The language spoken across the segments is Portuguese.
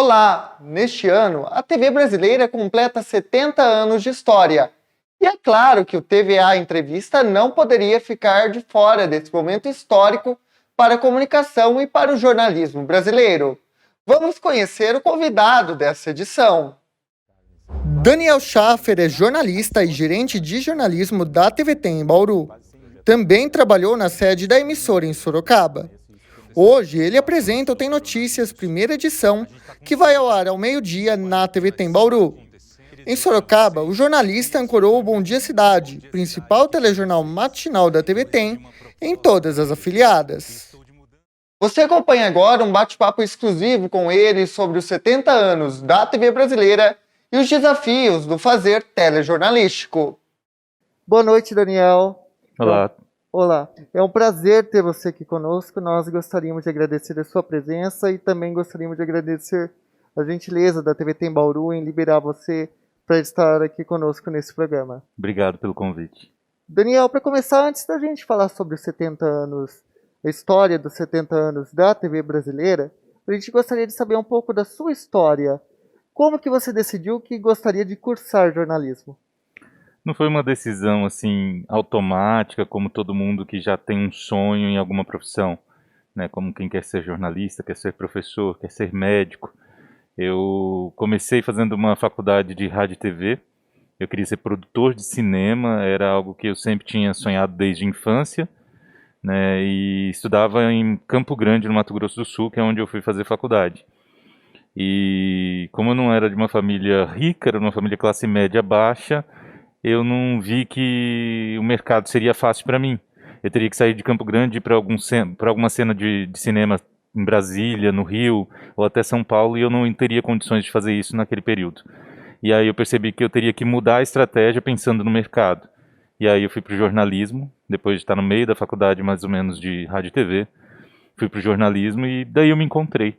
Olá! Neste ano, a TV brasileira completa 70 anos de história. E é claro que o TVA Entrevista não poderia ficar de fora desse momento histórico para a comunicação e para o jornalismo brasileiro. Vamos conhecer o convidado dessa edição. Daniel Schaffer é jornalista e gerente de jornalismo da TVT em Bauru. Também trabalhou na sede da emissora em Sorocaba. Hoje ele apresenta o Tem Notícias, primeira edição, que vai ao ar ao meio-dia na TVT em Bauru. Em Sorocaba, o jornalista ancorou o Bom Dia Cidade, principal telejornal matinal da TVT, em todas as afiliadas. Você acompanha agora um bate-papo exclusivo com ele sobre os 70 anos da TV brasileira e os desafios do fazer telejornalístico. Boa noite, Daniel. Olá. Olá, é um prazer ter você aqui conosco. Nós gostaríamos de agradecer a sua presença e também gostaríamos de agradecer a gentileza da TVT em Bauru em liberar você para estar aqui conosco nesse programa. Obrigado pelo convite. Daniel, para começar, antes da gente falar sobre os 70 anos, a história dos 70 anos da TV brasileira, a gente gostaria de saber um pouco da sua história. Como que você decidiu que gostaria de cursar jornalismo? Não foi uma decisão assim automática, como todo mundo que já tem um sonho em alguma profissão, né? Como quem quer ser jornalista, quer ser professor, quer ser médico. Eu comecei fazendo uma faculdade de rádio e TV. Eu queria ser produtor de cinema, era algo que eu sempre tinha sonhado desde a infância, né? E estudava em Campo Grande, no Mato Grosso do Sul, que é onde eu fui fazer faculdade. E como eu não era de uma família rica, era de uma família classe média baixa, eu não vi que o mercado seria fácil para mim. Eu teria que sair de Campo Grande para alguma cena de cinema em Brasília, no Rio, ou até São Paulo, e eu não teria condições de fazer isso naquele período. E aí eu percebi que eu teria que mudar a estratégia pensando no mercado. E aí eu fui para o jornalismo, depois de estar no meio da faculdade mais ou menos de rádio e TV, fui para o jornalismo e daí eu me encontrei.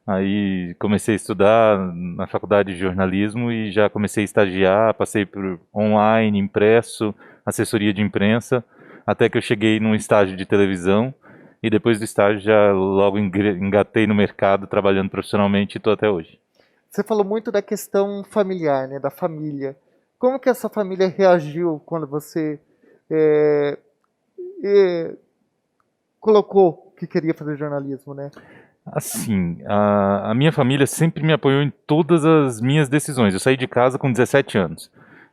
Aí comecei a estudar na faculdade de jornalismo e já comecei a estagiar, passei por online, impresso, assessoria de imprensa, até que eu cheguei num estágio de televisão e depois do estágio já logo engatei no mercado trabalhando profissionalmente e estou até hoje. Você falou muito da questão familiar, né, da família. Como que essa família reagiu quando você colocou que queria fazer jornalismo, né? Assim, a minha família sempre me apoiou em todas as minhas decisões. Eu saí de casa com 17 anos.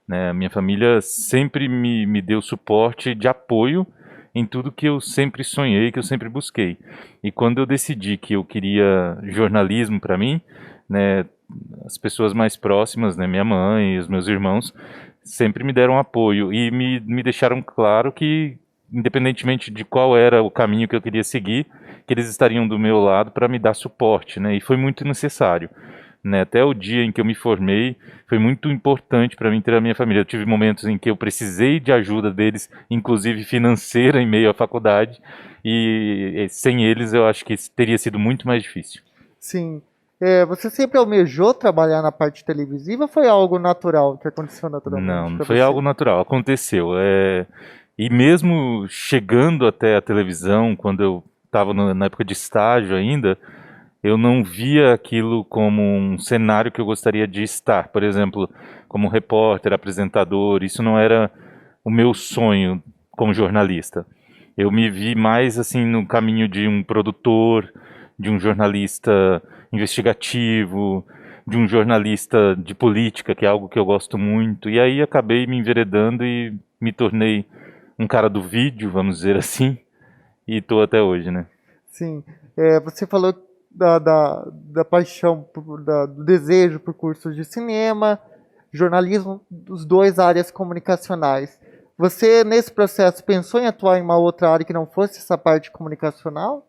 Né? A minha família sempre me deu suporte de apoio em tudo que eu sempre sonhei, que eu sempre busquei. E quando eu decidi que eu queria jornalismo para mim, né, as pessoas mais próximas, né, minha mãe e os meus irmãos, sempre me deram apoio e me deixaram claro que, independentemente de qual era o caminho que eu queria seguir, que eles estariam do meu lado para me dar suporte, né? E foi muito necessário, né? Até o dia em que eu me formei, foi muito importante para mim ter a minha família. Eu tive momentos em que eu precisei de ajuda deles, inclusive financeira, em meio à faculdade, e sem eles eu acho que teria sido muito mais difícil. Sim. Você sempre almejou trabalhar na parte televisiva ou foi algo natural, que aconteceu naturalmente? Não foi algo natural, aconteceu. E mesmo chegando até a televisão, quando eu estava na época de estágio ainda, eu não via aquilo como um cenário que eu gostaria de estar. Por exemplo, como repórter, apresentador, isso não era o meu sonho como jornalista. Eu me vi mais assim no caminho de um produtor, de um jornalista investigativo, de um jornalista de política, que é algo que eu gosto muito. E aí acabei me enveredando e me tornei um cara do vídeo, vamos dizer assim, e estou até hoje, né? Sim. Você falou da paixão, do desejo por cursos de cinema, jornalismo, os dois áreas comunicacionais. Você, nesse processo, pensou em atuar em uma outra área que não fosse essa parte comunicacional?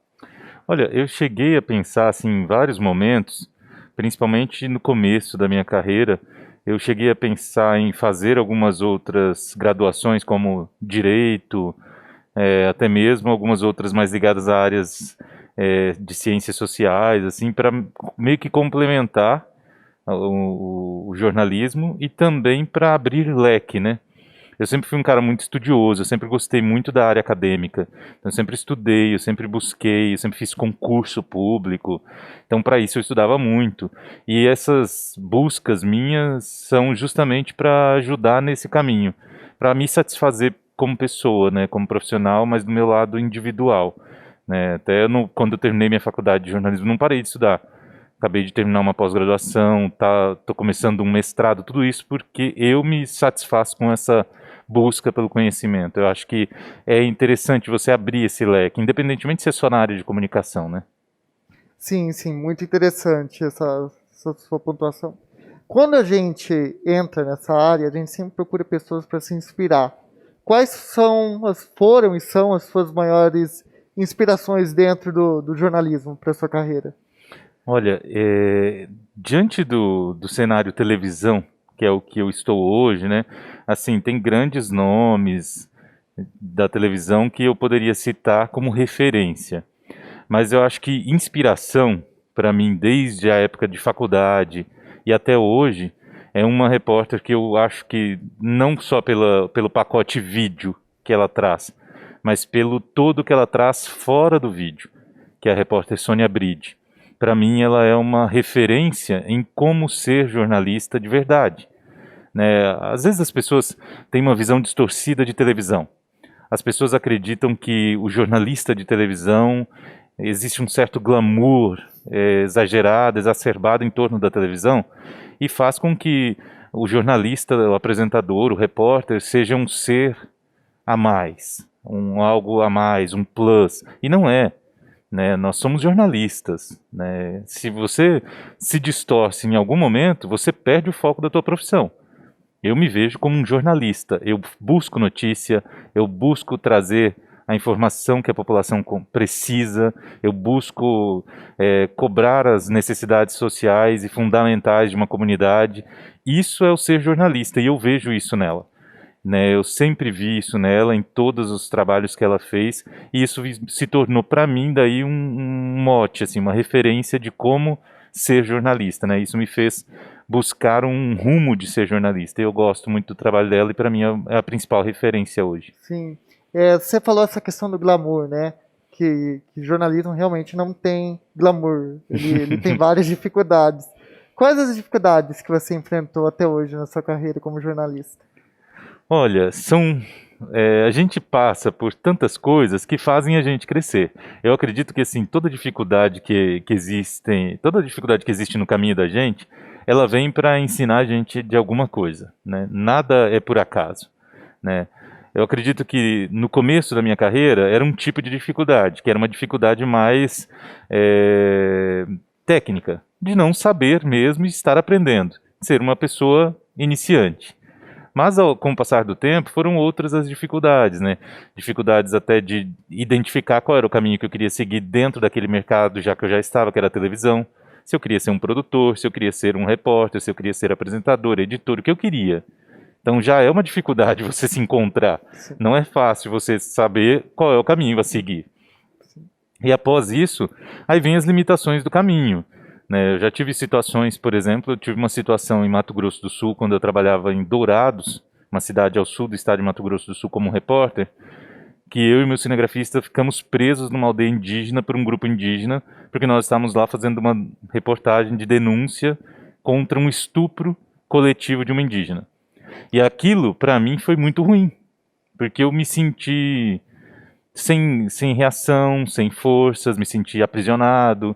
Olha, eu cheguei a pensar assim, em vários momentos, principalmente no começo da minha carreira, eu cheguei a pensar em fazer algumas outras graduações, como Direito, até mesmo algumas outras mais ligadas a áreas de ciências sociais, assim, para meio que complementar o jornalismo e também para abrir leque, né? Eu sempre fui um cara muito estudioso, eu sempre gostei muito da área acadêmica. Então, eu sempre estudei, eu sempre busquei, eu sempre fiz concurso público. Então, para isso, eu estudava muito. E essas buscas minhas são justamente para ajudar nesse caminho, para me satisfazer como pessoa, né, como profissional, mas do meu lado individual. Né? Até quando eu terminei minha faculdade de jornalismo, não parei de estudar. Acabei de terminar uma pós-graduação, tô começando um mestrado, tudo isso porque eu me satisfaço com essa busca pelo conhecimento. Eu acho que é interessante você abrir esse leque, independentemente se é só na área de comunicação, né? Sim, sim, muito interessante essa sua pontuação. Quando a gente entra nessa área, a gente sempre procura pessoas para se inspirar. Quais foram e são as suas maiores inspirações dentro do jornalismo para sua carreira? Olha, diante do cenário televisão, que é o que eu estou hoje, né? Assim, tem grandes nomes da televisão que eu poderia citar como referência. Mas eu acho que inspiração, para mim, desde a época de faculdade e até hoje, é uma repórter que eu acho que não só pelo pacote vídeo que ela traz, mas pelo todo que ela traz fora do vídeo, que é a repórter Sônia Bride. Para mim, ela é uma referência em como ser jornalista de verdade. Né? Às vezes as pessoas têm uma visão distorcida de televisão. As pessoas acreditam que o jornalista de televisão existe um certo glamour exagerado, exacerbado em torno da televisão e faz com que o jornalista, o apresentador, o repórter seja um ser a mais, algo a mais, um plus. E não é. Né? Nós somos jornalistas. Né? Se você se distorce em algum momento, você perde o foco da tua profissão. Eu me vejo como um jornalista. Eu busco notícia, eu busco trazer a informação que a população precisa, eu busco cobrar as necessidades sociais e fundamentais de uma comunidade. Isso é o ser jornalista e eu vejo isso nela. Né, eu sempre vi isso nela, em todos os trabalhos que ela fez, e isso se tornou para mim daí um mote, assim, uma referência de como ser jornalista. Né? Isso me fez buscar um rumo de ser jornalista. Eu gosto muito do trabalho dela e para mim é a principal referência hoje. Sim. Você falou essa questão do glamour, né? Que jornalismo realmente não tem glamour. Ele tem várias dificuldades. Quais as dificuldades que você enfrentou até hoje na sua carreira como jornalista? Olha, a gente passa por tantas coisas que fazem a gente crescer. Eu acredito que assim, toda dificuldade que existe no caminho da gente, ela vem para ensinar a gente de alguma coisa, né? Nada é por acaso, né? Eu acredito que no começo da minha carreira era um tipo de dificuldade, que era uma dificuldade mais técnica, de não saber mesmo e estar aprendendo, ser uma pessoa iniciante. Mas com o passar do tempo foram outras as dificuldades, né? Dificuldades até de identificar qual era o caminho que eu queria seguir dentro daquele mercado, já que eu já estava, que era a televisão. Se eu queria ser um produtor, se eu queria ser um repórter, se eu queria ser apresentador, editor, o que eu queria. Então já é uma dificuldade você se encontrar. Sim. Não é fácil você saber qual é o caminho a seguir. E após isso, aí vem as limitações do caminho. Né, eu já tive situações, por exemplo, eu tive uma situação em Mato Grosso do Sul, quando eu trabalhava em Dourados, uma cidade ao sul do estado de Mato Grosso do Sul, como repórter, que eu e meu cinegrafista ficamos presos numa aldeia indígena por um grupo indígena, porque nós estávamos lá fazendo uma reportagem de denúncia contra um estupro coletivo de uma indígena. E aquilo, para mim, foi muito ruim, porque eu me senti sem reação, sem forças, me senti aprisionado.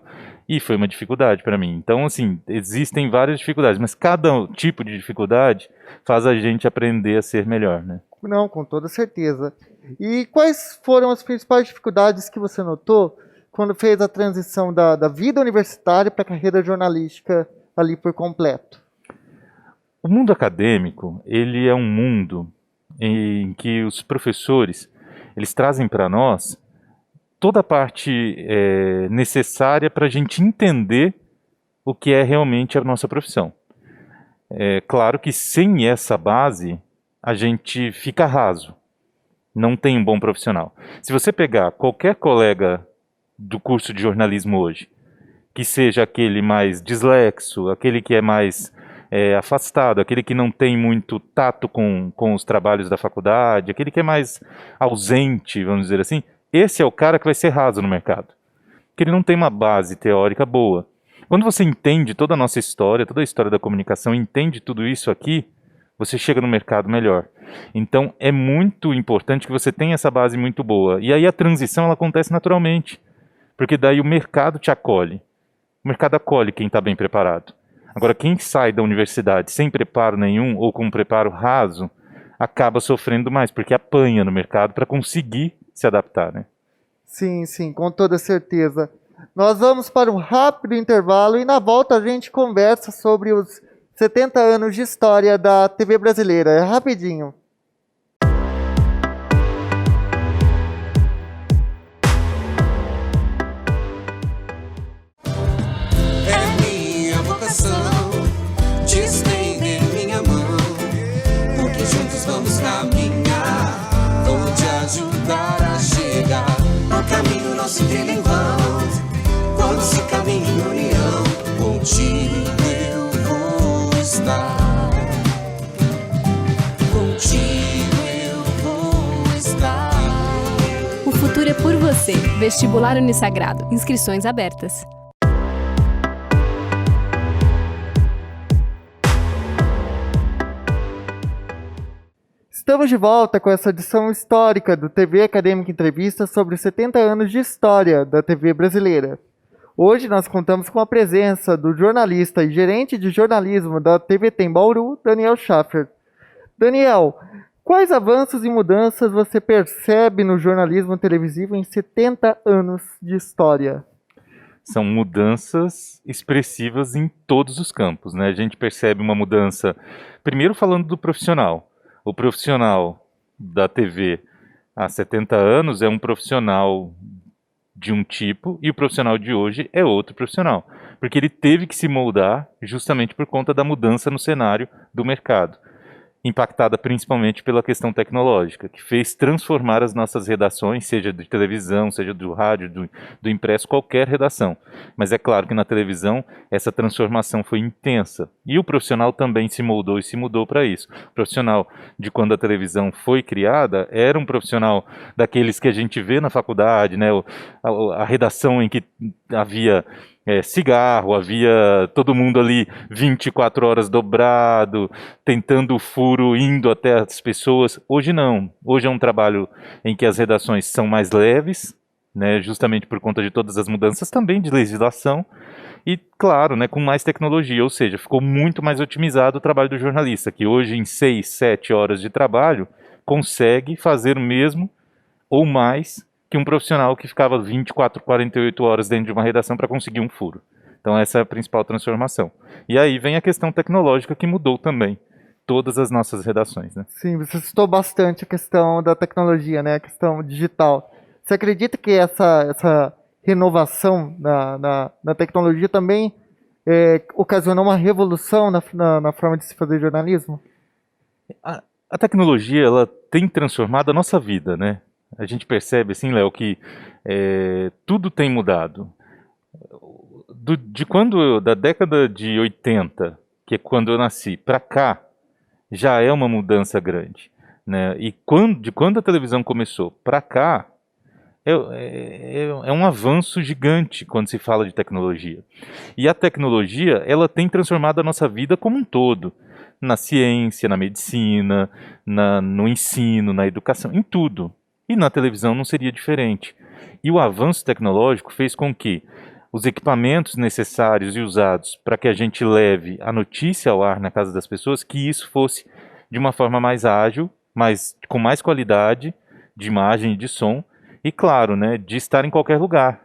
E foi uma dificuldade para mim. Então, assim, existem várias dificuldades, mas cada tipo de dificuldade faz a gente aprender a ser melhor, né? Não, com toda certeza. E quais foram as principais dificuldades que você notou quando fez a transição da vida universitária para a carreira jornalística ali por completo? O mundo acadêmico, ele é um mundo em que os professores, eles trazem para nós toda a parte necessária para a gente entender o que é realmente a nossa profissão. É claro que sem essa base, a gente fica raso, não tem um bom profissional. Se você pegar qualquer colega do curso de jornalismo hoje, que seja aquele mais dislexo, aquele que é mais afastado, aquele que não tem muito tato com os trabalhos da faculdade, aquele que é mais ausente, vamos dizer assim, esse é o cara que vai ser raso no mercado, porque ele não tem uma base teórica boa. Quando você entende toda a nossa história, toda a história da comunicação, entende tudo isso aqui, você chega no mercado melhor. Então é muito importante que você tenha essa base muito boa. E aí a transição ela acontece naturalmente, porque daí o mercado te acolhe. O mercado acolhe quem está bem preparado. Agora, quem sai da universidade sem preparo nenhum ou com um preparo raso, acaba sofrendo mais, porque apanha no mercado para conseguir se adaptar, né? Sim, sim, com toda certeza. Nós vamos para um rápido intervalo e na volta a gente conversa sobre os 70 anos de história da TV brasileira. É rapidinho. É minha vocação de estender minha mão, porque juntos vamos caminhar. Vou te ajudar a chegar. No caminho não se trilha em vão, quando se caminha em união, contigo eu vou estar. Contigo eu vou estar. O futuro é por você. Vestibular Unisagrado. Inscrições abertas. Estamos de volta com essa edição histórica do TV Acadêmica Entrevista sobre os 70 anos de história da TV brasileira. Hoje nós contamos com a presença do jornalista e gerente de jornalismo da TVT em Bauru, Daniel Schaffer. Daniel, quais avanços e mudanças você percebe no jornalismo televisivo em 70 anos de história? São mudanças expressivas em todos os campos, né? A gente percebe uma mudança, primeiro falando do profissional. O profissional da TV há 70 anos é um profissional de um tipo e o profissional de hoje é outro profissional, porque ele teve que se moldar justamente por conta da mudança no cenário do mercado, impactada principalmente pela questão tecnológica, que fez transformar as nossas redações, seja de televisão, seja do rádio, do impresso, qualquer redação. Mas é claro que na televisão essa transformação foi intensa. E o profissional também se moldou e se mudou para isso. O profissional de quando a televisão foi criada era um profissional daqueles que a gente vê na faculdade, né? A redação em que havia cigarro, havia todo mundo ali 24 horas dobrado, tentando o furo, indo até as pessoas. Hoje não. Hoje é um trabalho em que as redações são mais leves, né, justamente por conta de todas as mudanças também de legislação e, claro, né, com mais tecnologia, ou seja, ficou muito mais otimizado o trabalho do jornalista, que hoje em 6, 7 horas de trabalho consegue fazer o mesmo ou mais que um profissional que ficava 24, 48 horas dentro de uma redação para conseguir um furo. Então essa é a principal transformação. E aí vem a questão tecnológica que mudou também todas as nossas redações, né? Sim, você citou bastante a questão da tecnologia, né? A questão digital. Você acredita que essa renovação na tecnologia também ocasionou uma revolução na forma de se fazer jornalismo? A tecnologia, ela tem transformado a nossa vida, né? A gente percebe, assim, Léo, que tudo tem mudado. Da década de 80, que é quando eu nasci, para cá, já é uma mudança grande, né? E de quando a televisão começou para cá, é um avanço gigante quando se fala de tecnologia. E a tecnologia, ela tem transformado a nossa vida como um todo. Na ciência, na medicina, no ensino, na educação, em tudo. E na televisão não seria diferente. E o avanço tecnológico fez com que os equipamentos necessários e usados para que a gente leve a notícia ao ar na casa das pessoas, que isso fosse de uma forma mais ágil, com mais qualidade de imagem e de som, e claro, né, de estar em qualquer lugar.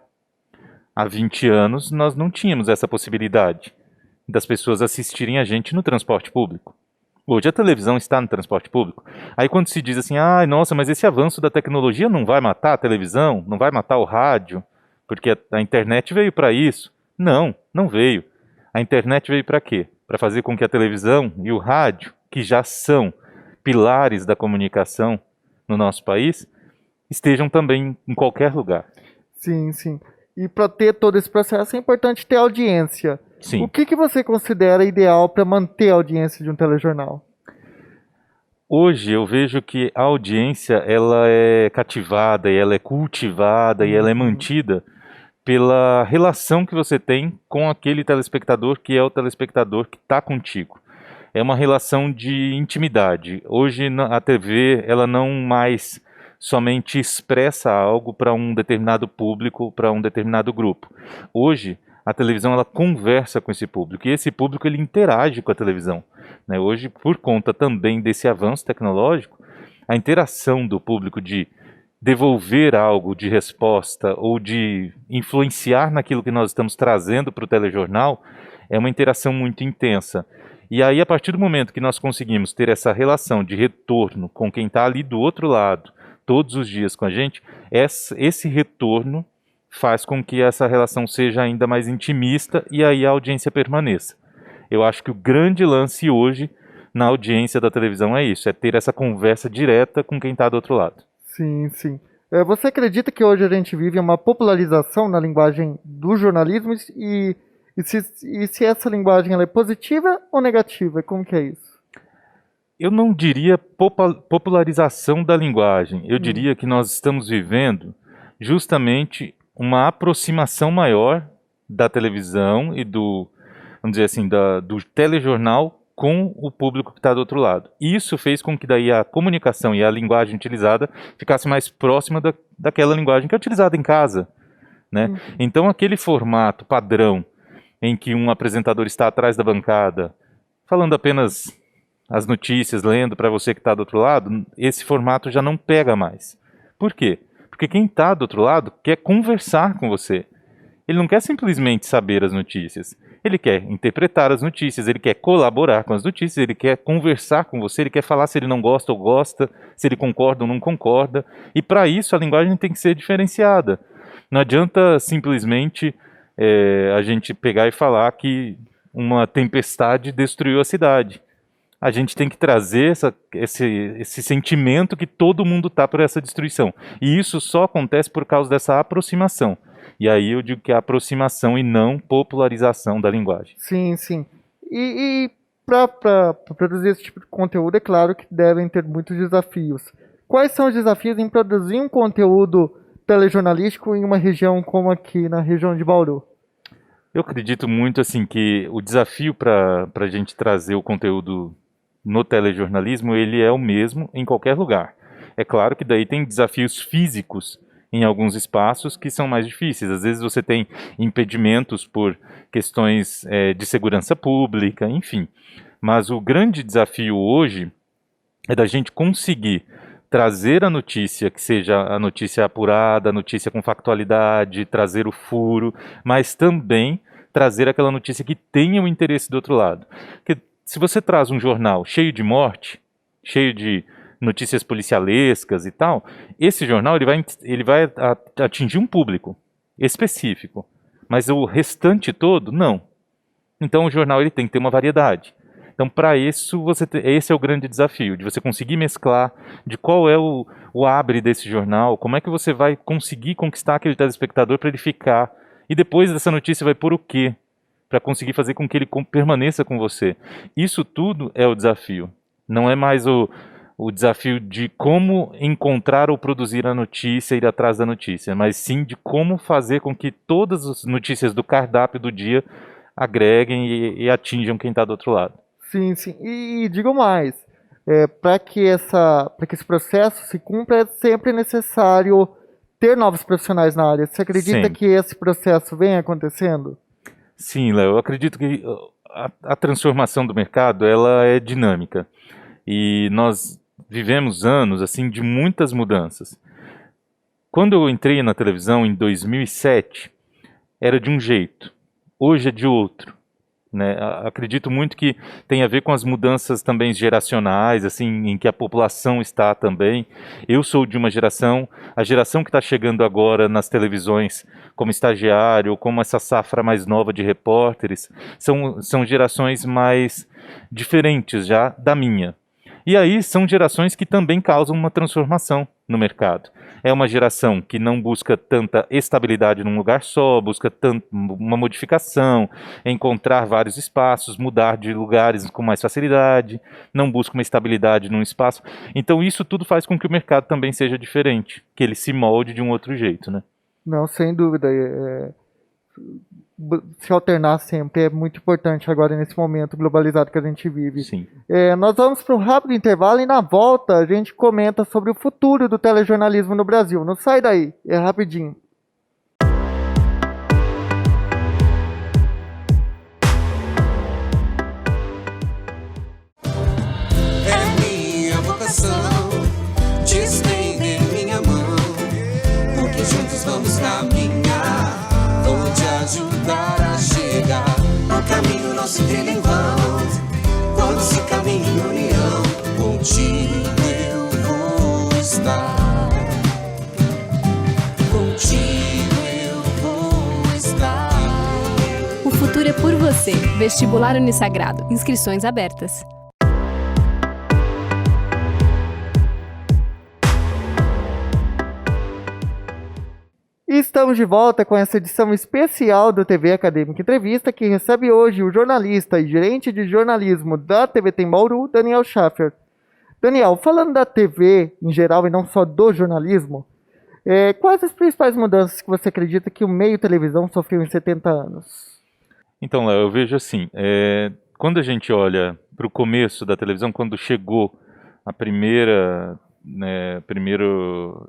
Há 20 anos nós não tínhamos essa possibilidade das pessoas assistirem a gente no transporte público. Hoje a televisão está no transporte público. Aí quando se diz assim, nossa, mas esse avanço da tecnologia não vai matar a televisão, não vai matar o rádio, porque a internet veio para isso. Não, não veio. A internet veio para quê? Para fazer com que a televisão e o rádio, que já são pilares da comunicação no nosso país, estejam também em qualquer lugar. Sim, sim. E para ter todo esse processo é importante ter audiência. Sim. O que você considera ideal para manter a audiência de um telejornal? Hoje eu vejo que a audiência ela é cativada, e ela é cultivada e ela é mantida pela relação que você tem com aquele telespectador que é o telespectador que está contigo. É uma relação de intimidade. Hoje a TV ela não mais somente expressa algo para um determinado público, para um determinado grupo. Hoje a televisão ela conversa com esse público e esse público ele interage com a televisão, né? Hoje, por conta também desse avanço tecnológico, a interação do público de devolver algo de resposta ou de influenciar naquilo que nós estamos trazendo para o telejornal é uma interação muito intensa. E aí, a partir do momento que nós conseguimos ter essa relação de retorno com quem está ali do outro lado, todos os dias com a gente, esse retorno faz com que essa relação seja ainda mais intimista e aí a audiência permaneça. Eu acho que o grande lance hoje na audiência da televisão é isso, é ter essa conversa direta com quem está do outro lado. Sim, sim. Você acredita que hoje a gente vive uma popularização na linguagem do jornalismo e se essa linguagem ela é positiva ou negativa? Como que é isso? Eu não diria popularização da linguagem, eu diria que nós estamos vivendo justamente uma aproximação maior da televisão e do, vamos dizer assim, do telejornal com o público que está do outro lado. Isso fez com que daí a comunicação e a linguagem utilizada ficasse mais próxima daquela linguagem que é utilizada em casa, né? Então aquele formato padrão em que um apresentador está atrás da bancada, falando apenas as notícias, lendo para você que está do outro lado, esse formato já não pega mais. Por quê? Porque quem está do outro lado quer conversar com você. Ele não quer simplesmente saber as notícias. Ele quer interpretar as notícias, ele quer colaborar com as notícias, ele quer conversar com você, ele quer falar se ele não gosta ou gosta, se ele concorda ou não concorda. E para isso a linguagem tem que ser diferenciada. Não adianta simplesmente a gente pegar e falar que uma tempestade destruiu a cidade. A gente tem que trazer esse sentimento que todo mundo está por essa destruição. E isso só acontece por causa dessa aproximação. E aí eu digo que é aproximação e não popularização da linguagem. Sim, sim. E para produzir esse tipo de conteúdo, é claro que devem ter muitos desafios. Quais são os desafios em produzir um conteúdo telejornalístico em uma região como aqui, na região de Bauru? Eu acredito muito assim que o desafio para a gente trazer o conteúdo no telejornalismo, ele é o mesmo em qualquer lugar. É claro que daí tem desafios físicos em alguns espaços que são mais difíceis. Às vezes você tem impedimentos por questões de segurança pública, enfim. Mas o grande desafio hoje é da gente conseguir trazer a notícia, que seja a notícia apurada, a notícia com factualidade, trazer o furo, mas também trazer aquela notícia que tenha o interesse do outro lado. Porque se você traz um jornal cheio de morte, cheio de notícias policialescas e tal, esse jornal ele vai atingir um público específico, mas o restante todo, não. Então o jornal ele tem que ter uma variedade. Então para isso, esse é o grande desafio, de você conseguir mesclar, de qual é o abre desse jornal, como é que você vai conseguir conquistar aquele telespectador para ele ficar, e depois dessa notícia vai pôr o quê? Para conseguir fazer com que ele permaneça com você. Isso tudo é o desafio. Não é mais o desafio de como encontrar ou produzir a notícia e ir atrás da notícia, mas sim de como fazer com que todas as notícias do cardápio do dia agreguem e atinjam quem está do outro lado. Sim, sim. E digo mais, para que esse processo se cumpra, é sempre necessário ter novos profissionais na área. Você acredita que esse processo vem acontecendo? Sim, Léo, eu acredito que a transformação do mercado ela é dinâmica e nós vivemos anos assim de muitas mudanças. Quando eu entrei na televisão em 2007, era de um jeito, hoje é de outro, né? Acredito muito que tem a ver com as mudanças também geracionais, assim, em que a população está também. Eu sou de uma geração, a geração que está chegando agora nas televisões como estagiário, ou como essa safra mais nova de repórteres, são gerações mais diferentes já da minha. E aí são gerações que também causam uma transformação no mercado. É uma geração que não busca tanta estabilidade num lugar só, busca uma modificação, encontrar vários espaços, mudar de lugares com mais facilidade, não busca uma estabilidade num espaço. Então isso tudo faz com que o mercado também seja diferente, que ele se molde de um outro jeito, né? Não, sem dúvida. Se alternar sempre é muito importante agora nesse momento globalizado que a gente vive. Sim. Nós vamos para um rápido intervalo e na volta a gente comenta sobre o futuro do telejornalismo no Brasil. Não sai daí, é rapidinho. É minha vocação de estender minha mão, porque juntos vamos caminhar. Vou te ajudar a chegar. O caminho não se trilha em vão, quando se caminha em união. Contigo eu vou estar, contigo eu vou estar. O futuro é por você. Vestibular Unisagrado. Inscrições abertas. E estamos de volta com essa edição especial do TV Acadêmica Entrevista, que recebe hoje o jornalista e gerente de jornalismo da TV Tem Bauru, Daniel Schaffer. Daniel, falando da TV em geral e não só do jornalismo, quais as principais mudanças que você acredita que o meio televisão sofreu em 70 anos? Então, Léo, eu vejo assim, quando a gente olha para o começo da televisão, quando chegou a primeira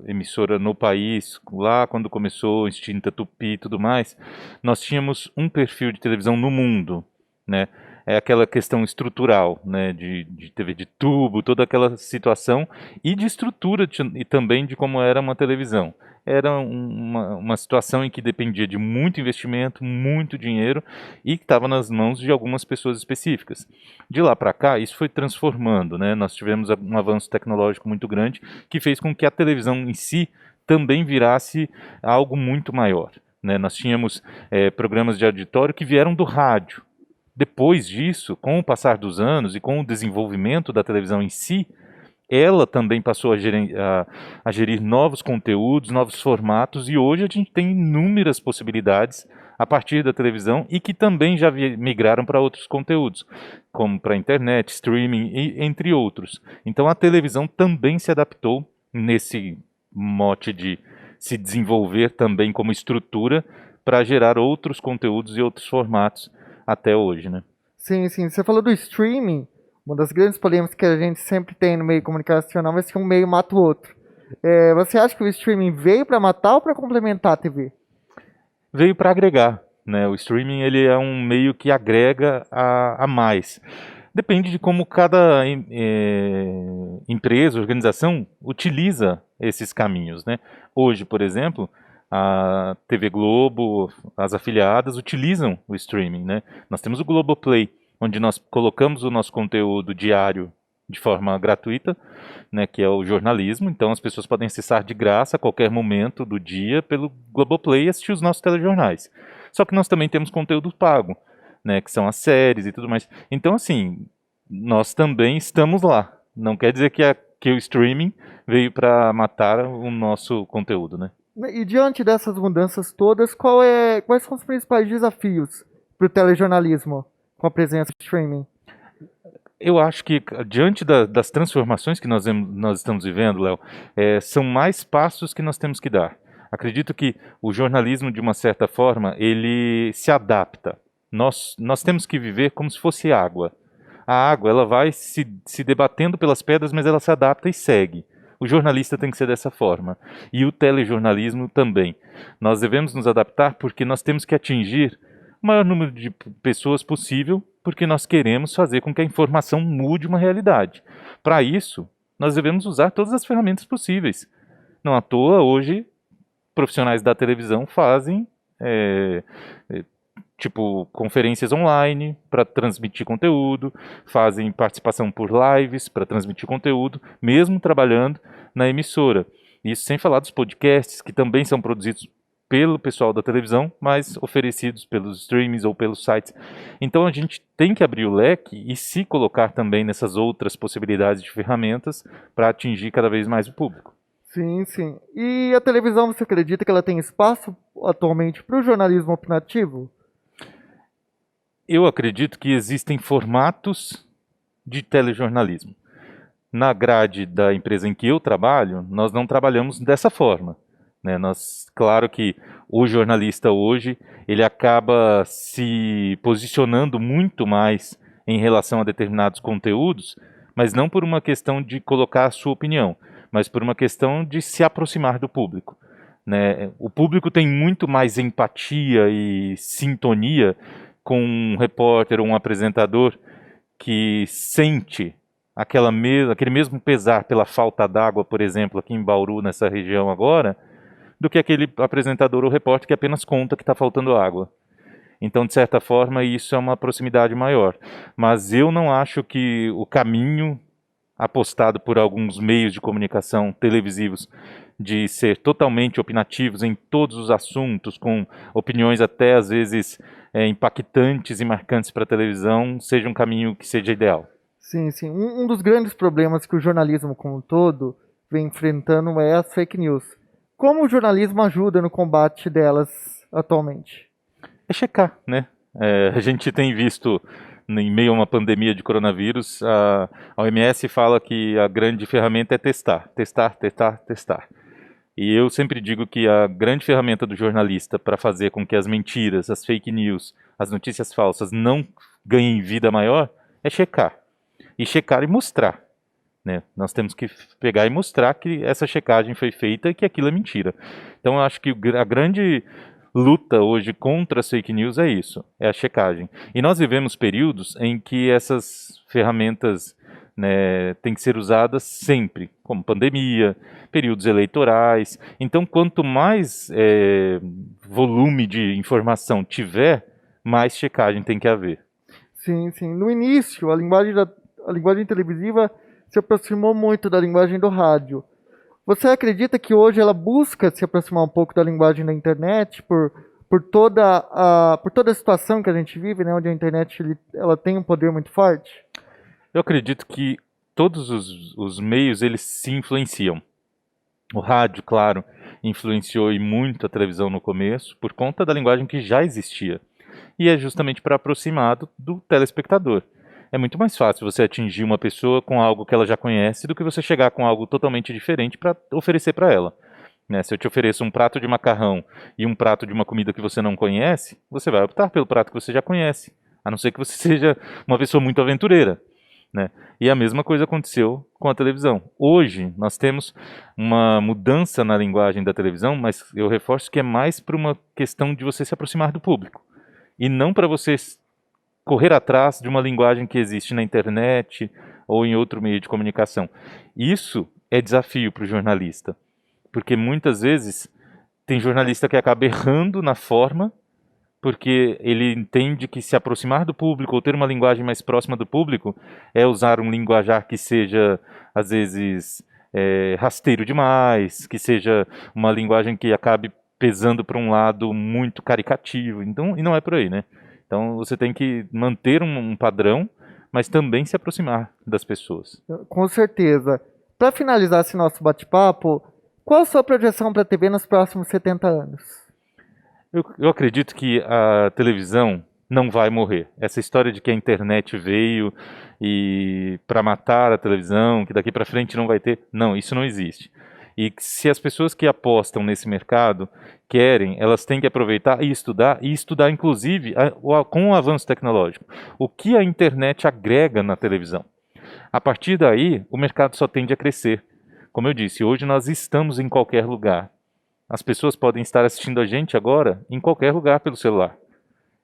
emissora no país, lá quando começou extinta Tupi e tudo mais, nós tínhamos um perfil de televisão no mundo, né? É aquela questão estrutural, né, de TV de tubo, toda aquela situação, e de estrutura e também de como era uma televisão. Era uma situação em que dependia de muito investimento, muito dinheiro, e que estava nas mãos de algumas pessoas específicas. De lá para cá, isso foi transformando, né? Nós tivemos um avanço tecnológico muito grande, que fez com que a televisão em si também virasse algo muito maior, né? Nós tínhamos programas de auditório que vieram do rádio. Depois disso, com o passar dos anos e com o desenvolvimento da televisão em si, ela também passou a gerir novos conteúdos, novos formatos, e hoje a gente tem inúmeras possibilidades a partir da televisão e que também já migraram para outros conteúdos, como para a internet, streaming e entre outros. Então a televisão também se adaptou nesse mote de se desenvolver também como estrutura para gerar outros conteúdos e outros formatos até hoje, né? Sim, sim. Você falou do streaming. Uma das grandes polêmicas que a gente sempre tem no meio comunicacional é se um meio mata o outro. Você acha que o streaming veio para matar ou para complementar a TV? Veio para agregar, né? O streaming ele é um meio que agrega a mais. Depende de como cada empresa, organização utiliza esses caminhos, né? Hoje, por exemplo, a TV Globo, as afiliadas utilizam o streaming, né? Nós temos o Globoplay, onde nós colocamos o nosso conteúdo diário de forma gratuita, né, que é o jornalismo. Então as pessoas podem acessar de graça a qualquer momento do dia pelo Globoplay e assistir os nossos telejornais. Só que nós também temos conteúdo pago, né, que são as séries e tudo mais. Então, assim, nós também estamos lá. Não quer dizer que o streaming veio para matar o nosso conteúdo, né? E diante dessas mudanças todas, quais são os principais desafios para o telejornalismo com a presença do streaming? Eu acho que, diante das transformações que nós estamos vivendo, Léo, são mais passos que nós temos que dar. Acredito que o jornalismo, de uma certa forma, ele se adapta. Nós temos que viver como se fosse água. A água, ela vai se debatendo pelas pedras, mas ela se adapta e segue. O jornalista tem que ser dessa forma. E o telejornalismo também. Nós devemos nos adaptar porque nós temos que atingir o maior número de pessoas possível, porque nós queremos fazer com que a informação mude uma realidade. Para isso, nós devemos usar todas as ferramentas possíveis. Não à toa, hoje, profissionais da televisão fazem conferências online para transmitir conteúdo, fazem participação por lives para transmitir conteúdo, mesmo trabalhando na emissora. Isso sem falar dos podcasts, que também são produzidos pelo pessoal da televisão, mas oferecidos pelos streamings ou pelos sites. Então a gente tem que abrir o leque e se colocar também nessas outras possibilidades de ferramentas para atingir cada vez mais o público. Sim, sim. E a televisão, você acredita que ela tem espaço atualmente para o jornalismo opinativo? Eu acredito que existem formatos de telejornalismo. Na grade da empresa em que eu trabalho, nós não trabalhamos dessa forma, né? Claro que o jornalista hoje, ele acaba se posicionando muito mais em relação a determinados conteúdos, mas não por uma questão de colocar a sua opinião, mas por uma questão de se aproximar do público, né? O público tem muito mais empatia e sintonia com um repórter ou um apresentador que sente aquele mesmo pesar pela falta d'água, por exemplo, aqui em Bauru, nessa região agora, do que aquele apresentador ou repórter que apenas conta que está faltando água. Então, de certa forma, isso é uma proximidade maior. Mas eu não acho que o caminho apostado por alguns meios de comunicação televisivos de ser totalmente opinativos em todos os assuntos, com opiniões até às vezes impactantes e marcantes para a televisão, seja um caminho que seja ideal. Sim, sim. Um dos grandes problemas que o jornalismo como um todo vem enfrentando é as fake news. Como o jornalismo ajuda no combate delas atualmente? É checar, né? A gente tem visto, em meio a uma pandemia de coronavírus, a OMS fala que a grande ferramenta é testar, testar, testar, testar. E eu sempre digo que a grande ferramenta do jornalista para fazer com que as mentiras, as fake news, as notícias falsas não ganhem vida maior é checar. E checar e mostrar, né? Nós temos que pegar e mostrar que essa checagem foi feita e que aquilo é mentira. Então eu acho que a grande luta hoje contra as fake news é isso, é a checagem. E nós vivemos períodos em que essas ferramentas, né, têm que ser usadas sempre, como pandemia, períodos eleitorais. Então quanto mais volume de informação tiver, mais checagem tem que haver. Sim, sim. No início, a linguagem televisiva se aproximou muito da linguagem do rádio. Você acredita que hoje ela busca se aproximar um pouco da linguagem da internet por toda a situação que a gente vive, né, onde a internet ela tem um poder muito forte? Eu acredito que todos os meios eles se influenciam. O rádio, claro, influenciou e muito a televisão no começo por conta da linguagem que já existia. E é justamente para aproximar do telespectador. É muito mais fácil você atingir uma pessoa com algo que ela já conhece do que você chegar com algo totalmente diferente para oferecer para ela, né? Se eu te ofereço um prato de macarrão e um prato de uma comida que você não conhece, você vai optar pelo prato que você já conhece, a não ser que você seja uma pessoa muito aventureira, né? E a mesma coisa aconteceu com a televisão. Hoje nós temos uma mudança na linguagem da televisão, mas eu reforço que é mais por uma questão de você se aproximar do público e não para você correr atrás de uma linguagem que existe na internet ou em outro meio de comunicação. Isso é desafio para o jornalista, porque muitas vezes tem jornalista que acaba errando na forma, porque ele entende que se aproximar do público ou ter uma linguagem mais próxima do público é usar um linguajar que seja, às vezes, rasteiro demais, que seja uma linguagem que acabe pesando para um lado muito caricativo. Então, e não é por aí, né? Então você tem que manter um padrão, mas também se aproximar das pessoas. Com certeza. Para finalizar esse nosso bate-papo, qual a sua projeção para a TV nos próximos 70 anos? Eu acredito que a televisão não vai morrer. Essa história de que a internet veio e para matar a televisão, que daqui para frente não vai ter, não, isso não existe. E se as pessoas que apostam nesse mercado querem, elas têm que aproveitar e estudar inclusive com o avanço tecnológico. O que a internet agrega na televisão? A partir daí, o mercado só tende a crescer. Como eu disse, hoje nós estamos em qualquer lugar. As pessoas podem estar assistindo a gente agora em qualquer lugar pelo celular.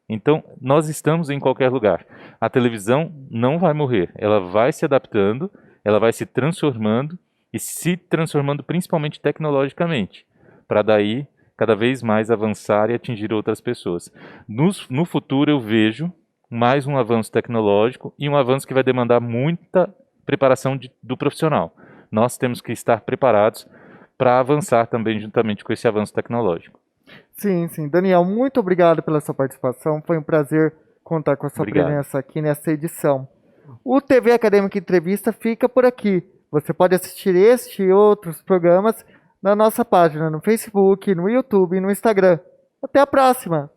Então, nós estamos em qualquer lugar. A televisão não vai morrer. Ela vai se adaptando, ela vai se transformando e se transformando principalmente tecnologicamente, para daí cada vez mais avançar e atingir outras pessoas. No futuro eu vejo mais um avanço tecnológico e um avanço que vai demandar muita preparação do profissional. Nós temos que estar preparados para avançar também juntamente com esse avanço tecnológico. Sim, sim. Daniel, muito obrigado pela sua participação. Foi um prazer contar com a sua presença aqui nessa edição. O TV Acadêmica Entrevista fica por aqui. Você pode assistir este e outros programas na nossa página no Facebook, no YouTube e no Instagram. Até a próxima!